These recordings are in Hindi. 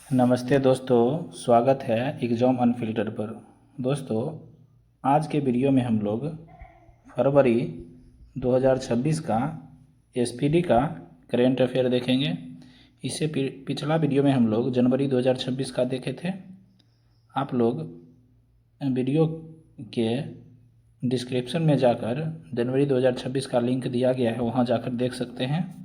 नमस्ते दोस्तों, स्वागत है एग्जाम अनफिल्टर पर। दोस्तों, आज के वीडियो में हम लोग फरवरी 2026 का एसपीडी का करेंट अफेयर देखेंगे। इससे पिछला वीडियो में हम लोग जनवरी 2026 का देखे थे। आप लोग वीडियो के डिस्क्रिप्शन में जाकर जनवरी 2026 का लिंक दिया गया है, वहां जाकर देख सकते हैं।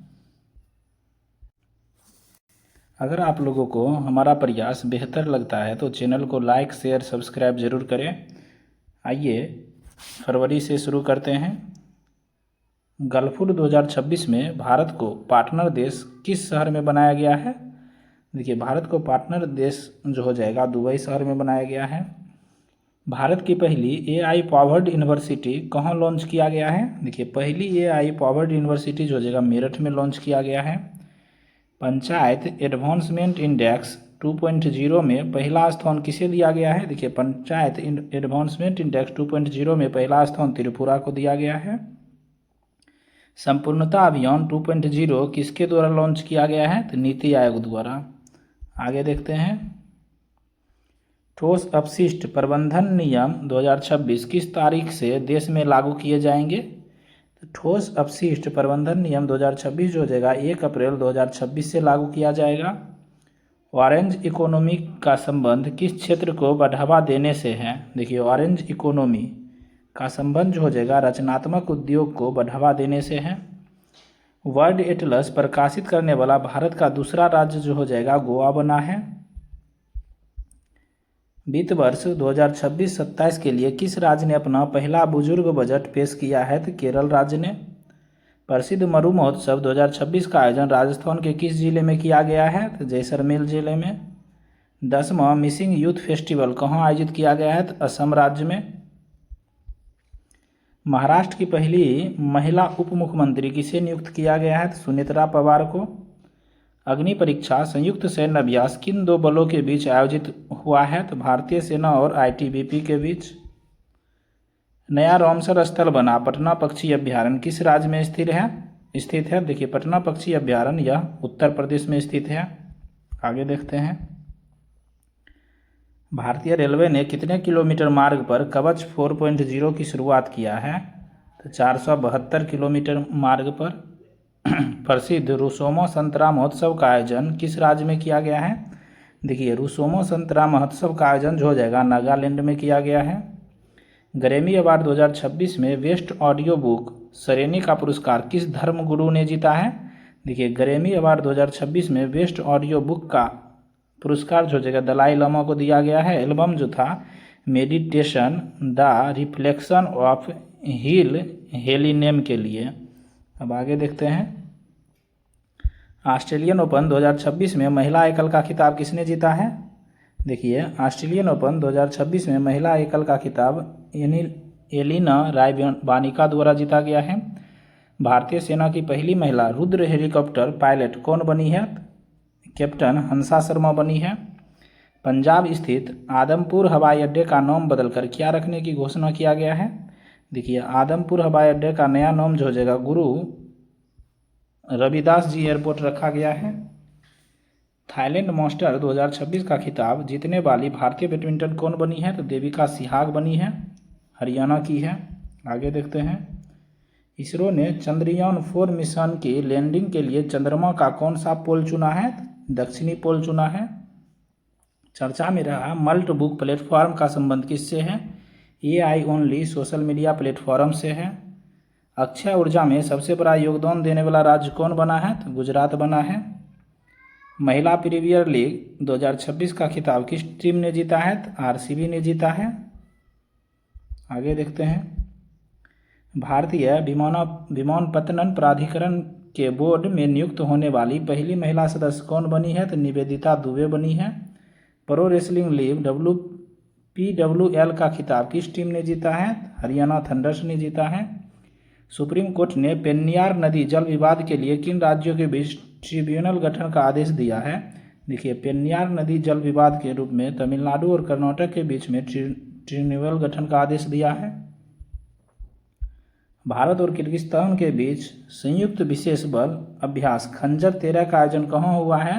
अगर आप लोगों को हमारा प्रयास बेहतर लगता है तो चैनल को लाइक, शेयर, सब्सक्राइब ज़रूर करें। आइए फरवरी से शुरू करते हैं। गलफूड 2026 में भारत को पार्टनर देश किस शहर में बनाया गया है? देखिए, भारत को पार्टनर देश जो हो जाएगा दुबई शहर में बनाया गया है। भारत की पहली AI पावर्ड यूनिवर्सिटी कहाँ लॉन्च किया गया है? देखिए, पहली AI पावर्ड यूनिवर्सिटी जो हो जाएगा मेरठ में लॉन्च किया गया है। पंचायत एडवांसमेंट इंडेक्स 2.0 में पहला स्थान किसे दिया गया है? देखिए, पंचायत एडवांसमेंट इंडेक्स 2.0 में पहला स्थान त्रिपुरा को दिया गया है। संपूर्णता अभियान 2.0 किसके द्वारा लॉन्च किया गया है? तो नीति आयोग द्वारा। आगे देखते हैं। ठोस अपशिष्ट प्रबंधन नियम 2026 किस तारीख से देश में लागू किए जाएंगे? तो ठोस अपशिष्ट प्रबंधन नियम 2026 जो हो जाएगा 1 अप्रैल 2026 से लागू किया जाएगा। ऑरेंज इकोनॉमी का संबंध किस क्षेत्र को बढ़ावा देने से है? देखिए, ऑरेंज इकोनॉमी का संबंध जो हो जाएगा रचनात्मक उद्योग को बढ़ावा देने से है। वर्ल्ड एटलस प्रकाशित करने वाला भारत का दूसरा राज्य जो हो जाएगा गोवा बना है। वित्त वर्ष 2026-27 के लिए किस राज्य ने अपना पहला बुजुर्ग बजट पेश किया है? तो केरल राज्य ने। प्रसिद्ध मरु महोत्सव 2026 का आयोजन राजस्थान के किस जिले में किया गया है? तो जैसलमेर जिले में। 10वां मिसिंग यूथ फेस्टिवल कहाँ आयोजित किया गया है? तो असम राज्य में। महाराष्ट्र की पहली महिला उप मुख्यमंत्री किसे नियुक्त किया गया है? तो सुनेत्रा पवार को। अग्नि परीक्षा संयुक्त सैन्य अभ्यास किन दो बलों के बीच आयोजित हुआ है? तो भारतीय सेना और ITBP के बीच। नया रामसर स्थल बना पटना पक्षी अभ्यारण्य किस राज्य में स्थित है? देखिए, पटना पक्षी अभ्यारण्य यह उत्तर प्रदेश में स्थित है। आगे देखते हैं। भारतीय रेलवे ने कितने किलोमीटर मार्ग पर कवच 4.0 की शुरुआत किया है? तो 472 किलोमीटर मार्ग पर। प्रसिद्ध रुसोमो संतरा महोत्सव का आयोजन किस राज्य में किया गया है? देखिए, रुसोमो संतरा महोत्सव का आयोजन जो हो जाएगा नागालैंड में किया गया है। ग्रैमी अवार्ड 2026 में बेस्ट ऑडियो बुक श्रेणी का पुरस्कार किस धर्मगुरु ने जीता है? देखिए, ग्रैमी अवार्ड 2026 में बेस्ट ऑडियो बुक का पुरस्कार जो हो जाएगा दलाई लामा को दिया गया है। एल्बम जो था मेडिटेशन द रिफ्लेक्शन ऑफ हिल हेलिनेम के लिए। अब आगे देखते हैं। ऑस्ट्रेलियन ओपन 2026 में महिला एकल का खिताब किसने जीता है? देखिए, ऑस्ट्रेलियन ओपन 2026 में महिला एकल का खिताब एलिना रायबानिका द्वारा जीता गया है। भारतीय सेना की पहली महिला रुद्र हेलीकॉप्टर पायलट कौन बनी है? कैप्टन हंसा शर्मा बनी है। पंजाब स्थित आदमपुर हवाई अड्डे का नाम बदलकर क्या रखने की घोषणा किया गया है? देखिए, आदमपुर हवाई अड्डे का नया नाम जो हो जाएगा गुरु रविदास जी एयरपोर्ट रखा गया है। थाईलैंड मास्टर 2026 का खिताब जीतने वाली भारतीय बैडमिंटन कौन बनी है? तो देविका सिहाग बनी है, हरियाणा की है। आगे देखते हैं। इसरो ने चंद्रयान 4 मिशन की लैंडिंग के लिए चंद्रमा का कौन सा पोल चुना है? दक्षिणी पोल चुना है। चर्चा में रहा मल्ट बुक प्लेटफॉर्म का संबंध किससे है? AI only social media platform से है। अक्षय ऊर्जा में सबसे बड़ा योगदान देने वाला राज्य कौन बना है? तो गुजरात बना है। महिला प्रीमियर लीग 2026 का खिताब किस टीम ने जीता है? तो RCB ने जीता है। आगे देखते हैं। भारतीय विमानपत्तन प्राधिकरण के बोर्ड में नियुक्त होने वाली पहली महिला सदस्य कौन बनी है? तो निवेदिता दुबे बनी है। प्रो रेसलिंग लीग PWL का खिताब किस टीम ने जीता है? हरियाणा थंडर्स ने जीता है। सुप्रीम कोर्ट ने पेन्नियार नदी जल विवाद के लिए किन राज्यों के बीच ट्रिब्यूनल गठन का आदेश दिया है? देखिए, पेन्नियार नदी जल विवाद के रूप में तमिलनाडु और कर्नाटक के बीच में ट्रिब्यूनल गठन का आदेश दिया है। भारत और किर्गिस्तान के बीच संयुक्त विशेष बल अभ्यास खंजर 13 का आयोजन कहाँ हुआ है?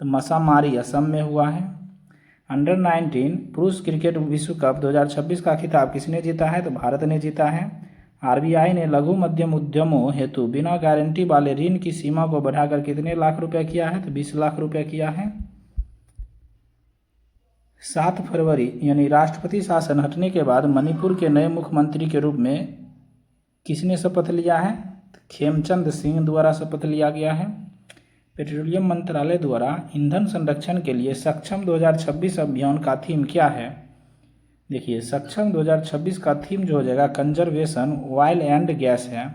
तो मसामारी असम में हुआ है। अंडर 19 पुरुष क्रिकेट विश्व कप 2026 का खिताब किसने जीता है? तो भारत ने जीता है। आरबीआई ने लघु मध्यम उद्यमों हेतु बिना गारंटी वाले ऋण की सीमा को बढ़ाकर कितने लाख रुपए किया है? तो 20 लाख रुपए किया है। 7 फरवरी यानी राष्ट्रपति शासन हटने के बाद मणिपुर के नए मुख्यमंत्री के रूप में किसने शपथ लिया है? तो खेमचंद सिंह द्वारा शपथ लिया गया है। पेट्रोलियम मंत्रालय द्वारा ईंधन संरक्षण के लिए सक्षम 2026 अभियान का थीम क्या है? देखिए, सक्षम 2026 का थीम जो हो जाएगा कंजर्वेशन ऑयल एंड गैस है।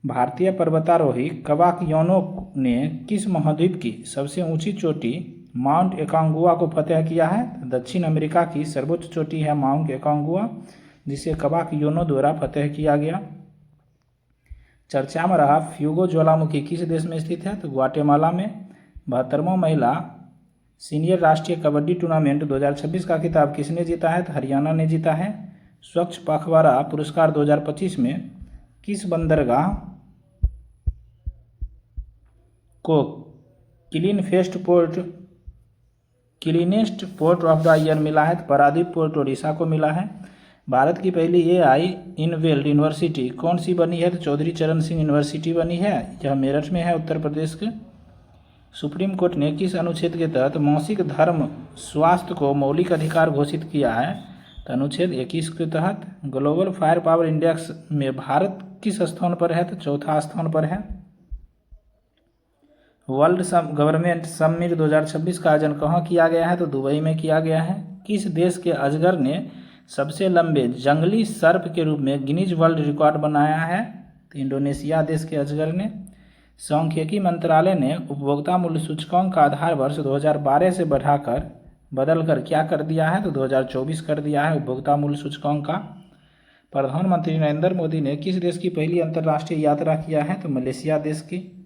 भारतीय पर्वतारोही कवाकयोनो ने किस महाद्वीप की सबसे ऊंची चोटी माउंट एकांगुआ को फतेह किया है? दक्षिण अमेरिका की सर्वोच्च चोटी है माउंट एकांगुआ, जिसे कवाकयोनो द्वारा फतेह किया गया। चर्चा में रहा फ्यूगो ज्वालामुखी किस देश में स्थित है? तो ग्वाटेमाला में। 72वां महिला सीनियर राष्ट्रीय कबड्डी टूर्नामेंट 2026 का खिताब किसने जीता है? तो हरियाणा ने जीता है। स्वच्छ पखवाड़ा पुरस्कार 2025 में किस बंदरगाह को cleanest port of the year मिला है? तो पारादीप पोर्ट ओडिशा को मिला है। भारत की पहली एआई इनवेल्ड यूनिवर्सिटी कौन सी बनी है? तो चौधरी चरण सिंह यूनिवर्सिटी बनी है। यह मेरठ में है, उत्तर प्रदेश के। सुप्रीम कोर्ट ने किस अनुच्छेद के तहत मासिक धर्म स्वास्थ्य को मौलिक अधिकार घोषित किया है? तो अनुच्छेद 21 के तहत। ग्लोबल फायर पावर इंडेक्स में भारत किस स्थान पर है? तो चौथा स्थान पर है। वर्ल्ड गवर्नमेंट समिट 2026 का आयोजन कहाँ किया गया है? तो दुबई में किया गया है। किस देश के अजगर ने सबसे लंबे जंगली सर्प के रूप में गिनीज वर्ल्ड रिकॉर्ड बनाया है? तो इंडोनेशिया देश के अजगर ने। सांख्यिकी मंत्रालय ने उपभोक्ता मूल्य सूचकांक का आधार वर्ष 2012 से बदलकर क्या कर दिया है? तो 2024 कर दिया है उपभोक्ता मूल्य सूचकांक का। प्रधानमंत्री नरेंद्र मोदी ने किस देश की पहली अंतर्राष्ट्रीय यात्रा किया है? तो मलेशिया देश की।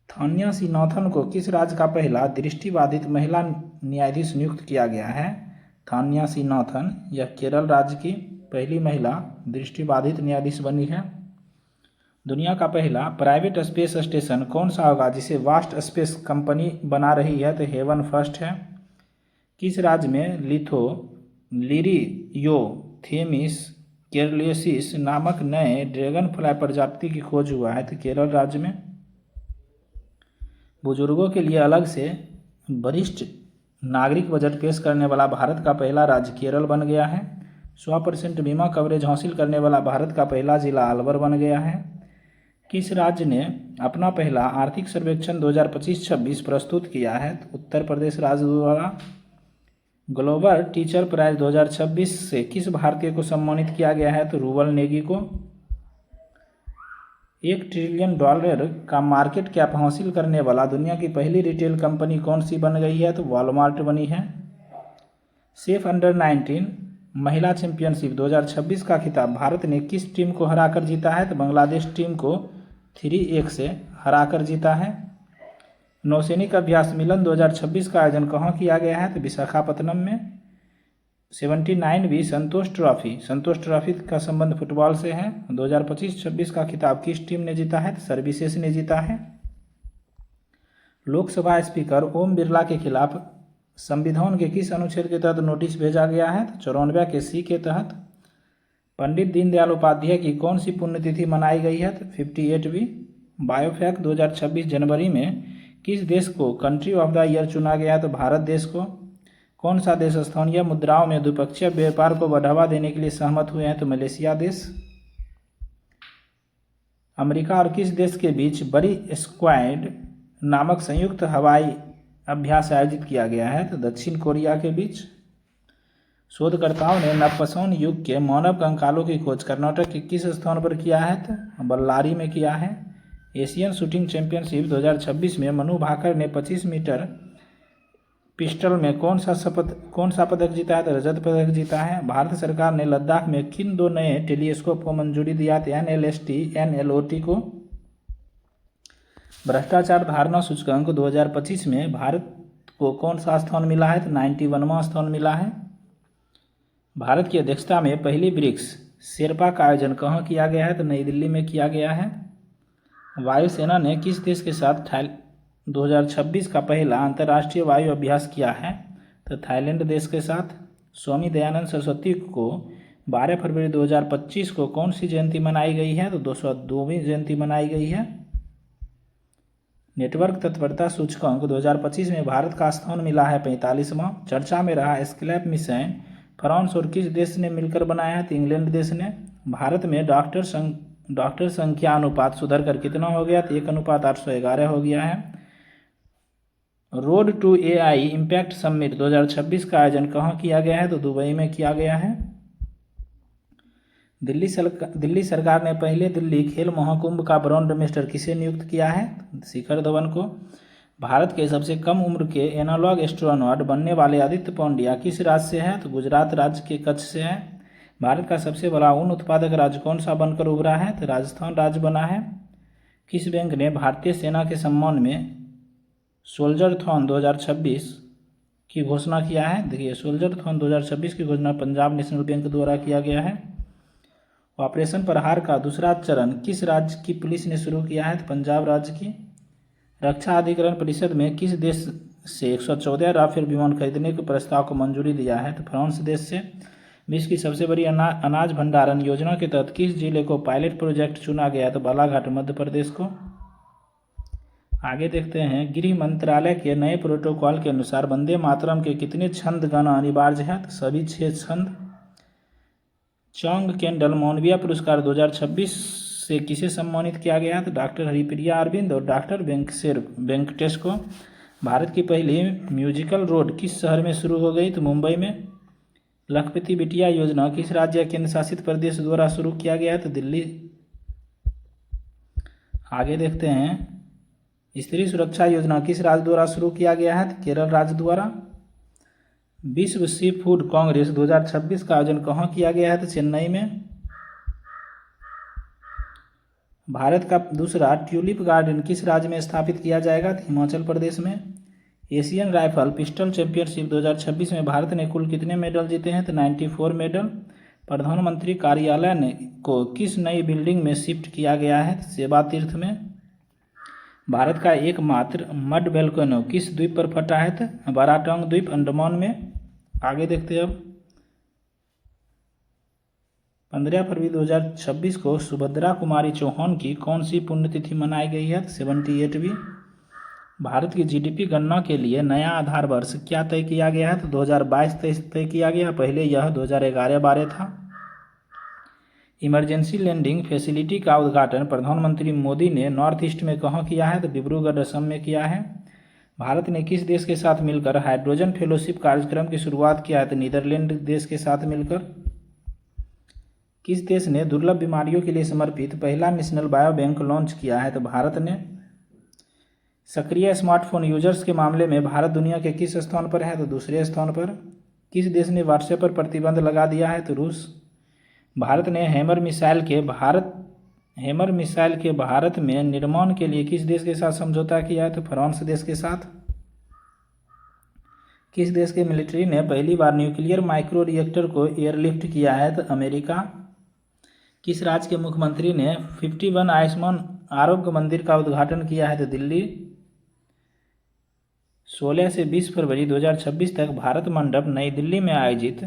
थान्या सीनाथन को किस राज्य का पहला दृष्टिबाधित महिला न्यायाधीश नियुक्त किया गया है? थान्या सीनाथन यह केरल राज्य की पहली महिला दृष्टिबाधित न्यायाधीश बनी है। दुनिया का पहला प्राइवेट स्पेस स्टेशन कौन सा होगा जिसे वास्ट स्पेस कंपनी बना रही है? तो हेवन फर्स्ट है। किस राज्य में लिरियो थेमिस केरलेसिस नामक नए ड्रैगन फ्लाई प्रजाति की खोज हुआ है? तो केरल राज्य में। बुजुर्गों के लिए अलग से वरिष्ठ नागरिक बजट पेश करने वाला भारत का पहला राज्य केरल बन गया है। 100% बीमा कवरेज हासिल करने वाला भारत का पहला जिला अलवर बन गया है। किस राज्य ने अपना पहला आर्थिक सर्वेक्षण 2025-26 प्रस्तुत किया है? तो उत्तर प्रदेश राज्य द्वारा। ग्लोबल टीचर प्राइज 2026 से किस भारतीय को सम्मानित किया गया है? तो रूबल नेगी को। $1 ट्रिलियन का मार्केट कैप हासिल करने वाला दुनिया की पहली रिटेल कंपनी कौन सी बन गई है? तो वॉलमार्ट बनी है। सेफ अंडर 19 महिला चैंपियनशिप 2026 का खिताब भारत ने किस टीम को हराकर जीता है? तो बांग्लादेश टीम को 3-1 से हराकर जीता है। नौसैनिक अभ्यास मिलन 2026 का आयोजन कहाँ किया गया है? तो विशाखापत्तनम में। 79वीं संतोष ट्रॉफी का संबंध फुटबॉल से है। 2025-26 का खिताब किस टीम ने जीता है? तो सर्विसेज ने जीता है। लोकसभा स्पीकर ओम बिरला के खिलाफ संविधान के किस अनुच्छेद के तहत नोटिस भेजा गया है? तो 94 के सी के तहत। पंडित दीनदयाल उपाध्याय की कौन सी पुण्यतिथि मनाई गई है? तो 58वीं। बायोफैक 2026 जनवरी में किस देश को कंट्री ऑफ द ईयर चुना गया? तो भारत देश को। कौन सा देश स्थानीय मुद्राओं में द्विपक्षीय व्यापार को बढ़ावा देने के लिए सहमत हुए हैं? तो मलेशिया देश। अमेरिका और किस देश के बीच बड़ी स्क्वाड नामक संयुक्त हवाई अभ्यास आयोजित किया गया है? तो दक्षिण कोरिया के बीच। शोधकर्ताओं ने नवपाषाण युग के मानव कंकालों की खोज कर्नाटक के किस स्थान पर किया है? तो बल्लारी में किया है। एशियन शूटिंग चैंपियनशिप 2026 में मनु भाकर ने 25 मीटर पिस्टल में कौन सा पदक जीता है? तो रजत पदक जीता है। भारत सरकार ने लद्दाख में किन 2 नए टेलीस्कोप को मंजूरी दिया? तो NLST NLOT को। भ्रष्टाचार धारणा सूचकांक 2025 में भारत को कौन सा स्थान मिला है? तो 91वां स्थान मिला है। भारत की अध्यक्षता में पहली ब्रिक्स शेरपा का आयोजन कहाँ किया गया है? तो नई दिल्ली में किया गया है। वायुसेना ने किस देश के साथ 2026 का पहला अंतर्राष्ट्रीय वायु अभ्यास किया है? तो थाईलैंड देश के साथ। स्वामी दयानंद सरस्वती को 12 फरवरी 2025 को कौन सी जयंती मनाई गई है? तो 202वीं जयंती मनाई गई है। नेटवर्क तत्परता सूचकांक 2025 में भारत का स्थान मिला है 45वां। चर्चा में रहा स्कैलप मिशन फ्रांस और किस देश ने मिलकर बनाया है? तो इंग्लैंड देश ने। भारत में डॉक्टर संख्या अनुपात सुधर कर कितना हो गया? तो 1:811 हो गया है। Road to AI impact summit 2026 का आयोजन कहाँ किया गया है? तो दुबई में किया गया है। दिल्ली सरकार ने पहले दिल्ली खेल महाकुंभ का ब्रांड एम्बेसडर किसे नियुक्त किया है? शिखर धवन को। भारत के सबसे कम उम्र के एनालॉग एस्ट्रोनॉट बनने वाले आदित्य पांड्या किस राज्य से हैं? तो गुजरात राज्य के कच्छ से है। भारत का सबसे बड़ा ऊन उत्पादक राज्य कौन सा बनकर उभरा है? तो राजस्थान राज्य बना है। किस बैंक ने भारतीय सेना के सम्मान में सोल्जरथॉन 2026 की घोषणा किया है? देखिए, सोल्जरथॉन 2026 की घोषणा पंजाब नेशनल बैंक द्वारा किया गया है। ऑपरेशन प्रहार का दूसरा चरण किस राज्य की पुलिस ने शुरू किया है? तो पंजाब राज्य की। रक्षा अधिकरण परिषद में किस देश से 114 राफेल विमान खरीदने के प्रस्ताव को मंजूरी दिया है? तो फ्रांस देश से। विश्व की सबसे बड़ी अनाज भंडारण योजना के तहत किस जिले को पायलट प्रोजेक्ट चुना गया? तो बालाघाट मध्य प्रदेश को। आगे देखते हैं, गृह मंत्रालय के नए प्रोटोकॉल के अनुसार वंदे मातरम के कितने छंद गाना अनिवार्य है? तो सभी 6 छंद। चौंग कैंडल मानवीय पुरस्कार 2026 से किसे सम्मानित किया गया? तो डॉक्टर हरिप्रिया अरविंद और डॉक्टर वेंकटेश को। भारत की पहली म्यूजिकल रोड किस शहर में शुरू हो गई? तो मुंबई में। लखपति बिटिया योजना किस राज्य या केंद्र शासित प्रदेश द्वारा शुरू किया गया है? तो दिल्ली। आगे देखते हैं, स्त्री सुरक्षा योजना किस राज्य द्वारा शुरू किया गया है? तो केरल राज्य द्वारा। विश्व सी फूड कांग्रेस 2026 का आयोजन कहाँ किया गया है? तो चेन्नई में। भारत का दूसरा ट्यूलिप गार्डन किस राज्य में स्थापित किया जाएगा? तो हिमाचल प्रदेश में। एशियन राइफल पिस्टल चैंपियनशिप 2026 में भारत ने कुल कितने मेडल जीते हैं? तो 94 मेडल। प्रधानमंत्री कार्यालय को किस नई बिल्डिंग में शिफ्ट किया गया है? सेवा तीर्थ में। भारत का एकमात्र मड वोल्केनो किस द्वीप पर फटा है? तो बाराटांग द्वीप अंडमान में। आगे देखते हैं अब, 15 फरवरी 2026 को सुभद्रा कुमारी चौहान की कौन सी पुण्यतिथि मनाई गई है? 78वीं। भारत की जीडीपी गणना के लिए नया आधार वर्ष क्या तय किया गया है? तो 2022 तय किया गया। पहले यह 2011-12 था। इमरजेंसी लैंडिंग फैसिलिटी का उद्घाटन प्रधानमंत्री मोदी ने नॉर्थ ईस्ट में कहाँ किया है? तो डिब्रूगढ़ असम में किया है। भारत ने किस देश के साथ मिलकर हाइड्रोजन फेलोशिप कार्यक्रम की शुरुआत किया है? तो नीदरलैंड देश के साथ मिलकर। किस देश ने दुर्लभ बीमारियों के लिए समर्पित पहला नेशनल बायो बैंक लॉन्च किया है? तो भारत ने। सक्रिय स्मार्टफोन यूजर्स के मामले में भारत दुनिया के किस स्थान पर है? तो दूसरे स्थान पर। किस देश ने व्हाट्सएप पर प्रतिबंध लगा दिया है? तो रूस। भारत ने हैमर मिसाइल के भारत में निर्माण के लिए किस देश के साथ समझौता किया है? तो फ्रांस देश के साथ। किस देश के मिलिट्री ने पहली बार न्यूक्लियर माइक्रो रिएक्टर को एयरलिफ्ट किया है? तो अमेरिका। किस राज्य के मुख्यमंत्री ने 51 आयुष्मान आरोग्य मंदिर का उद्घाटन किया है? तो दिल्ली। 16 से 20 फरवरी 2026 तक भारत मंडप नई दिल्ली में आयोजित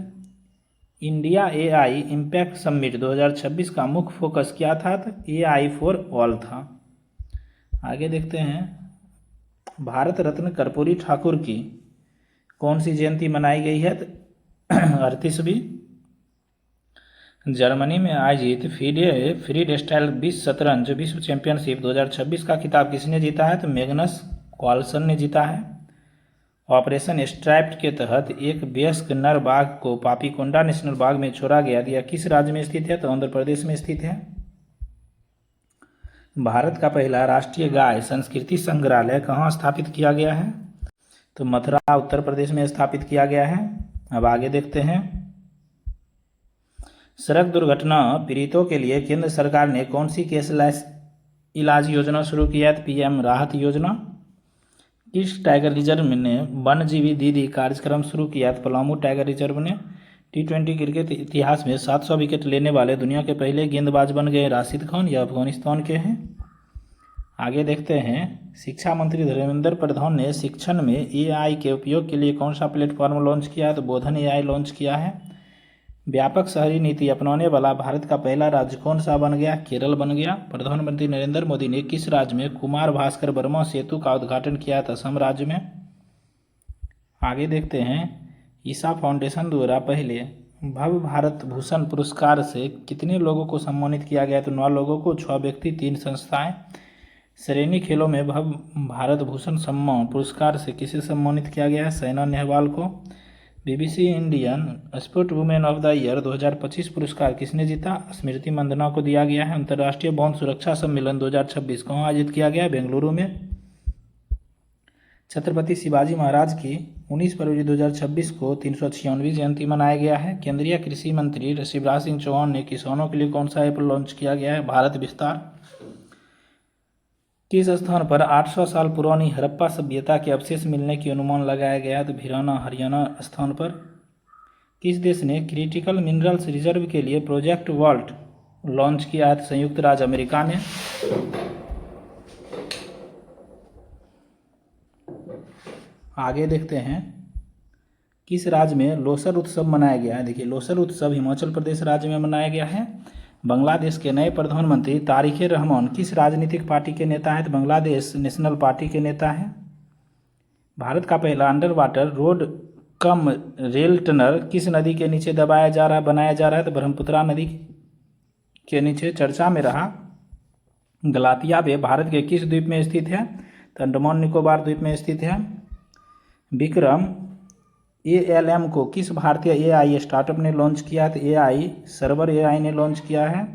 इंडिया एआई इम्पैक्ट समिट 2026 का मुख्य फोकस क्या था? तो एआई फॉर ऑल था। आगे देखते हैं, भारत रत्न कर्पूरी ठाकुर की कौन सी जयंती मनाई गई है? तो 38वीं। जर्मनी में आयोजित फीडे फ्री स्टाइल शतरंज विश्व चैंपियनशिप 2026 का खिताब किसने जीता है? तो मैग्नस कार्लसन ने जीता है। ऑपरेशन स्ट्राइप के तहत एक वयस्क नर बाघ को पापीकोंडा नेशनल बाग में छोड़ा गया। यह किस राज्य में स्थित है? तो आंध्र प्रदेश में स्थित है। भारत का पहला राष्ट्रीय गाय संस्कृति संग्रहालय कहाँ स्थापित किया गया है? तो मथुरा उत्तर प्रदेश में स्थापित किया गया है। अब आगे देखते हैं, सड़क दुर्घटना पीड़ितों के लिए केंद्र सरकार ने कौन सी कैशलेस इलाज योजना शुरू की है? तो पीएम राहत योजना। किस टाइगर रिजर्व ने वन्यजीवी दीदी कार्यक्रम शुरू किया? तो पलामू टाइगर रिजर्व ने। T20 क्रिकेट इतिहास में 700 विकेट लेने वाले दुनिया के पहले गेंदबाज बन गए राशिद खान। यह अफगानिस्तान के हैं। आगे देखते हैं, शिक्षा मंत्री धर्मेंद्र प्रधान ने शिक्षण में एआई के उपयोग के लिए कौन सा प्लेटफॉर्म लॉन्च किया है? तो बोधन एआई लॉन्च किया है। व्यापक शहरी नीति अपनाने वाला भारत का पहला राज्य कौन सा बन गया? केरल बन गया। प्रधानमंत्री नरेंद्र मोदी ने किस राज्य में कुमार भास्कर वर्मा सेतु का उद्घाटन किया था? असम राज्य में। आगे देखते हैं, ईसा फाउंडेशन द्वारा पहले भव्य भारत भूषण पुरस्कार से कितने लोगों को सम्मानित किया गया? तो 9 लोगों को, 6 व्यक्ति, 3 संस्थाएं। श्रेणी खेलों में भव्य भारत भूषण सम्मान पुरस्कार से किसे सम्मानित किया गया है? साइना नेहवाल को। BBC Indian sport women of the year 2025 पुरस्कार किसने जीता? स्मृति मंदना को दिया गया है। अंतर्राष्ट्रीय बौद्ध सुरक्षा सम्मेलन 2026 कहाँ आयोजित किया गया? बेंगलुरु में। छत्रपति शिवाजी महाराज की 19 फरवरी 2026 को 396वीं जयंती मनाया गया है। केंद्रीय कृषि मंत्री शिवराज सिंह चौहान ने किसानों के लिए कौन सा ऐप लॉन्च किया गया है? भारत विस्तार। किस स्थान पर 800 साल पुरानी हड़प्पा सभ्यता के अवशेष मिलने की अनुमान लगाया गया है? तो भिराना हरियाणा स्थान पर। किस देश ने क्रिटिकल मिनरल्स रिजर्व के लिए प्रोजेक्ट वॉल्ट लॉन्च किया है? तो संयुक्त राज्य अमेरिका ने। आगे देखते हैं, किस राज्य में लोसर उत्सव मनाया गया है? देखिए, लोसर उत्सव हिमाचल प्रदेश राज्य में मनाया गया है। बांग्लादेश के नए प्रधानमंत्री तारिक रहमान किस राजनीतिक पार्टी के नेता हैं? तो बांग्लादेश नेशनल पार्टी के नेता हैं। भारत का पहला under water road cum rail tunnel किस नदी के नीचे बनाया जा रहा है? तो ब्रह्मपुत्रा नदी के नीचे। चर्चा में रहा गलातिया बे भारत के किस द्वीप में स्थित है? तो अंडमान निकोबार द्वीप में स्थित है। विक्रम ALM को किस भारतीय एआई स्टार्टअप ने लॉन्च किया? तो एआई सर्वर एआई ने लॉन्च किया है।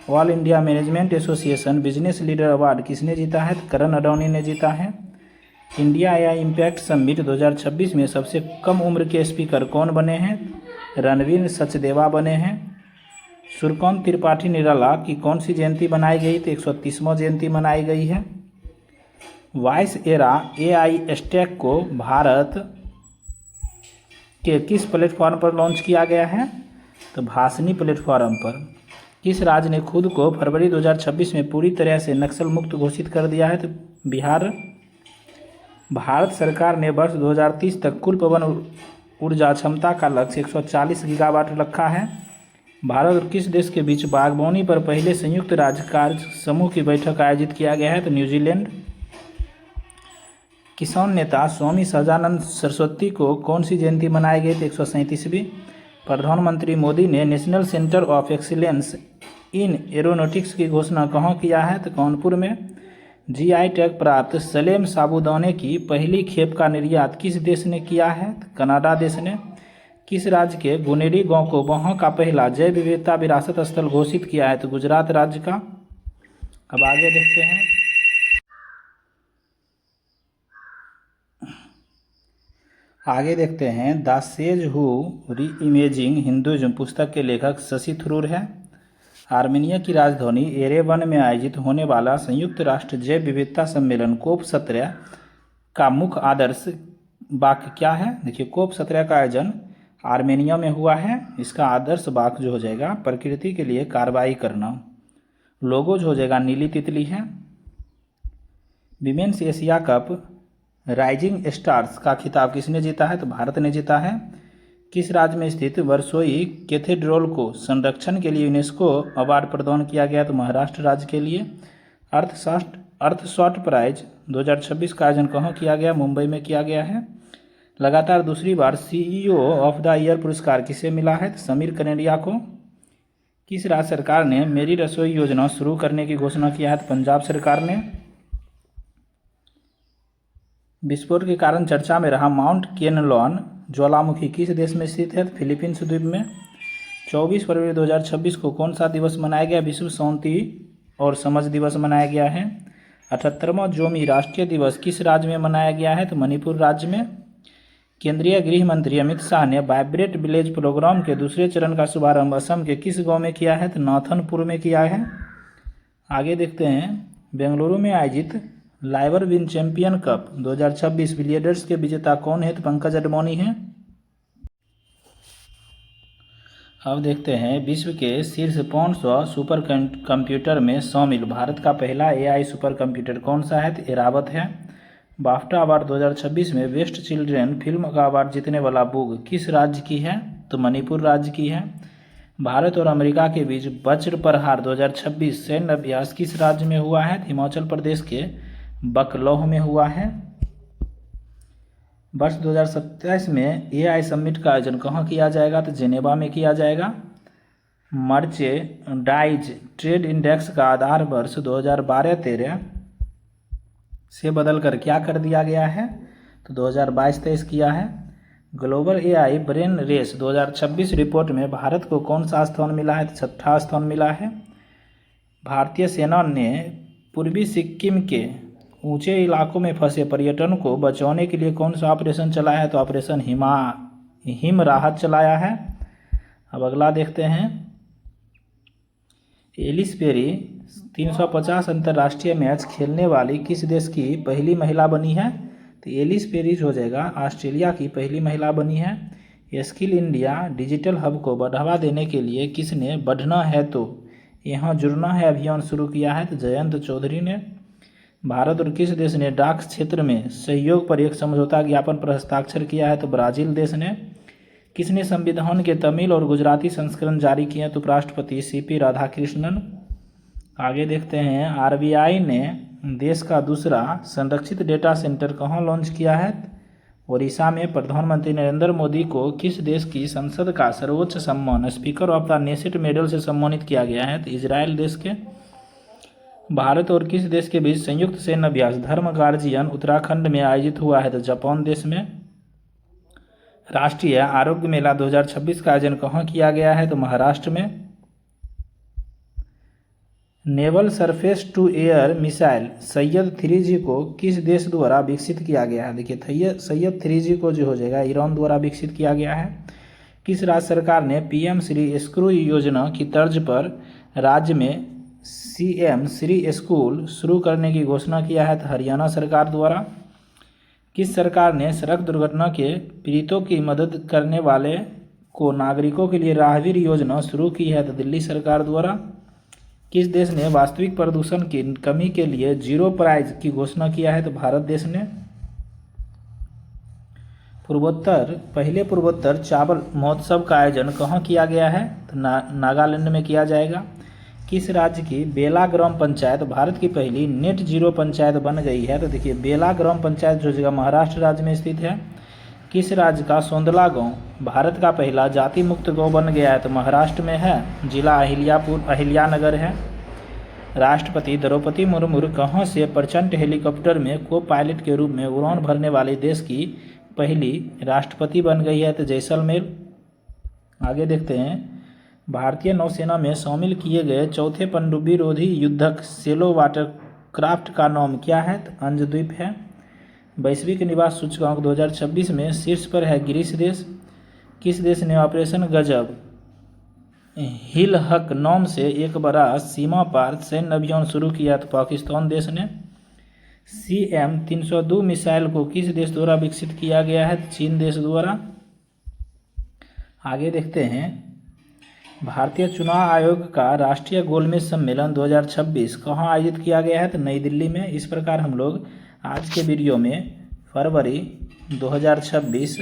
All India management association business leader award किसने जीता है? तो करण अडवाणी ने जीता है। इंडिया एआई इम्पैक्ट समिट 2026 में सबसे कम उम्र के स्पीकर कौन बने हैं? रणवीर सचदेवा बने हैं। सूर्यकांत त्रिपाठी निराला की कौन सी जयंती मनाई गई? तो 130वां जयंती मनाई गई है। वॉइस एरा एआई स्टैक को भारत के किस प्लेटफॉर्म पर लॉन्च किया गया है? तो भाषणी प्लेटफॉर्म पर। किस राज्य ने खुद को फरवरी 2026 में पूरी तरह से नक्सल मुक्त घोषित कर दिया है? तो बिहार। भारत सरकार ने वर्ष 2030 तक कुल पवन ऊर्जा क्षमता का लक्ष्य 140 गीगावाट रखा है। भारत और किस देश के बीच बागवानी पर पहले संयुक्त राज्य कार्य समूह की बैठक आयोजित किया गया है? तो न्यूजीलैंड। किसान नेता स्वामी सहजानंद सरस्वती को कौन सी जयंती मनाई गई? 137वीं। प्रधानमंत्री मोदी ने national centre of excellence in aeronautics की घोषणा कहाँ किया है? तो कानपुर में। जीआई टैग प्राप्त सलेम साबूदाने की पहली खेप का निर्यात किस देश ने किया है? तो कनाडा देश ने। किस राज्य के गुनेरी गांव को वहाँ का पहला जैव विविधता विरासत स्थल घोषित किया है? तो गुजरात राज्य का। अब आगे देखते हैं, द सेज हु री इमेजिंग हिंदुइज्म पुस्तक के लेखक शशि थरूर हैं। आर्मेनिया की राजधानी एरेवन में आयोजित होने वाला संयुक्त राष्ट्र जैव विविधता सम्मेलन COP17 का मुख्य आदर्श वाक्य क्या है? देखिए, COP17 का आयोजन आर्मेनिया में हुआ है। इसका आदर्श वाक्य जो हो जाएगा, प्रकृति के लिए कार्रवाई करना। लोगो जो हो जाएगा, नीली तितली है। Women's Asia cup rising stars का खिताब किसने जीता है? तो भारत ने जीता है। किस राज्य में स्थित वर्सोई कैथेड्रल को संरक्षण के लिए यूनेस्को अवार्ड प्रदान किया गया? तो महाराष्ट्र राज्य के लिए। अर्थशॉट प्राइज 2026 का आयोजन कहाँ किया गया? मुंबई में किया गया है। लगातार दूसरी बार CEO ऑफ द ईयर पुरस्कार किसे मिला है? तो समीर कनेडिया को। किस राज्य सरकार ने मेरी रसोई योजना शुरू करने की घोषणा किया है? तो पंजाब सरकार ने। विस्फोट के कारण चर्चा में रहा माउंट केनलॉन ज्वालामुखी किस देश में स्थित है? फिलीपींस द्वीप में। 24 फरवरी 2026 को कौन सा दिवस मनाया गया? विश्व शांति और समझ दिवस मनाया गया है। 78वां जोमी राष्ट्रीय दिवस किस राज्य में मनाया गया है? तो मणिपुर राज्य में। केंद्रीय गृह मंत्री अमित शाह ने वाइब्रेट विलेज प्रोग्राम के दूसरे चरण का शुभारंभ असम के किस गाँव में किया है? तो नाथनपुर में किया है। आगे देखते हैं, बेंगलुरु में आयोजित liver win champion cup 2026 billiards के विजेता कौन है? तो पंकज अडवाणी हैं। अब देखते हैं विश्व के शीर्ष 500 सुपर कंप्यूटर में शामिल भारत का पहला एआई सुपर कंप्यूटर कौन सा है? तो एरावत है। बाफ्टा अवार्ड 2026 में बेस्ट चिल्ड्रेन फिल्म का अवार्ड जीतने वाला बुक किस राज्य की है? तो मणिपुर राज्य की है। भारत और अमेरिका के बीच वज्र प्रहार 2026 सैन्य अभ्यास किस राज्य में हुआ है? हिमाचल प्रदेश के बकलौह में हुआ है। वर्ष 2027 में एआई समिट का आयोजन कहाँ किया जाएगा? तो जेनेवा में किया जाएगा। मर्चेंडाइज ट्रेड इंडेक्स का आधार वर्ष 2012-13 से बदलकर क्या कर दिया गया है? तो 2022-23 किया है। Global AI brain race 2026 report में भारत को कौन सा स्थान मिला है? तो 6ठा स्थान मिला है। भारतीय सेना ने पूर्वी सिक्किम के ऊंचे इलाकों में फंसे पर्यटन को बचाने के लिए कौन सा ऑपरेशन चलाया है? तो ऑपरेशन हिम राहत चलाया है। अब अगला देखते हैं। एलिस पेरी 350 अंतर्राष्ट्रीय मैच खेलने वाली किस देश की पहली महिला बनी है? तो एलिस पेरी हो जाएगा ऑस्ट्रेलिया की पहली महिला बनी है। स्किल इंडिया डिजिटल हब को बढ़ावा देने के लिए किसने बढ़ना है तो यहाँ जुड़ना है अभियान शुरू किया है? तो जयंत चौधरी ने। भारत और किस देश ने डाक क्षेत्र में सहयोग पर एक समझौता ज्ञापन पर हस्ताक्षर किया है? तो ब्राजील देश ने। किसने संविधान के तमिल और गुजराती संस्करण जारी किए? तो उपराष्ट्रपति सीपी राधाकृष्णन। आगे देखते हैं। आरबीआई ने देश का दूसरा संरक्षित डेटा सेंटर कहाँ लॉन्च किया है? ओडिशा में। प्रधानमंत्री नरेंद्र मोदी को किस देश की संसद का सर्वोच्च सम्मान speaker of the nation medal से सम्मानित किया गया है? तो इजराइल देश के। भारत और किस देश के बीच संयुक्त सैन्य अभ्यास धर्म गार्जियन उत्तराखंड में आयोजित हुआ है? तो जापान देश में। राष्ट्रीय आरोग्य मेला 2026 का आयोजन कहाँ किया गया है? तो महाराष्ट्र में। Naval surface to air missile सैयद 3G को किस देश द्वारा विकसित किया गया है? देखिए सैयद 3G को जो हो जाएगा ईरान द्वारा विकसित किया गया है। किस राज्य सरकार ने पीएम श्री स्कूल योजना की तर्ज पर राज्य में सीएम श्री स्कूल शुरू करने की घोषणा किया है? तो हरियाणा सरकार द्वारा। किस सरकार ने सड़क दुर्घटना के पीड़ितों की मदद करने वाले को नागरिकों के लिए राहगीर योजना शुरू की है? तो दिल्ली सरकार द्वारा। किस देश ने वास्तविक प्रदूषण की कमी के लिए जीरो प्राइज की घोषणा किया है? तो भारत देश ने। पहले पूर्वोत्तर चावल महोत्सव का आयोजन कहाँ किया गया है? तो नागालैंड में किया जाएगा। किस राज्य की बेला ग्राम पंचायत भारत की पहली नेट जीरो पंचायत बन गई है? तो देखिए बेला ग्राम पंचायत जो जगह महाराष्ट्र राज्य में स्थित है। किस राज्य का सोंदला गांव भारत का पहला जाति मुक्त गांव बन गया है? तो महाराष्ट्र में है। जिला अहिल्यानगर है। राष्ट्रपति द्रौपदी मुर्मू कहाँ से प्रचंड हेलीकॉप्टर में को पायलट के रूप में उड़ान भरने वाले देश की पहली राष्ट्रपति बन गई है? तो जैसलमेर। आगे देखते हैं। भारतीय नौसेना में शामिल किए गए चौथे पनडुब्बी रोधी युद्धक सेलो वाटरक्राफ्ट का नाम क्या है? तो अंजद्वीप है। वैश्विक निवास सूचकांक 2026 में शीर्ष पर है ग्रीस देश। किस देश ने ऑपरेशन गजब हिल हक नाम से एक बड़ा सीमा पार सैन्य अभियान शुरू किया? तो पाकिस्तान देश ने। CM-302 मिसाइल को किस देश द्वारा विकसित किया गया है? चीन देश द्वारा। आगे देखते हैं। भारतीय चुनाव आयोग का राष्ट्रीय गोलमेज सम्मेलन 2026 कहाँ आयोजित किया गया है? तो नई दिल्ली में। इस प्रकार हम लोग आज के वीडियो में फरवरी 2026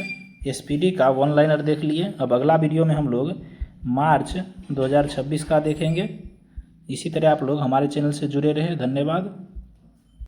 SPD का वन लाइनर देख लिए। अब अगला वीडियो में हम लोग मार्च 2026 का देखेंगे। इसी तरह आप लोग हमारे चैनल से जुड़े रहे। धन्यवाद।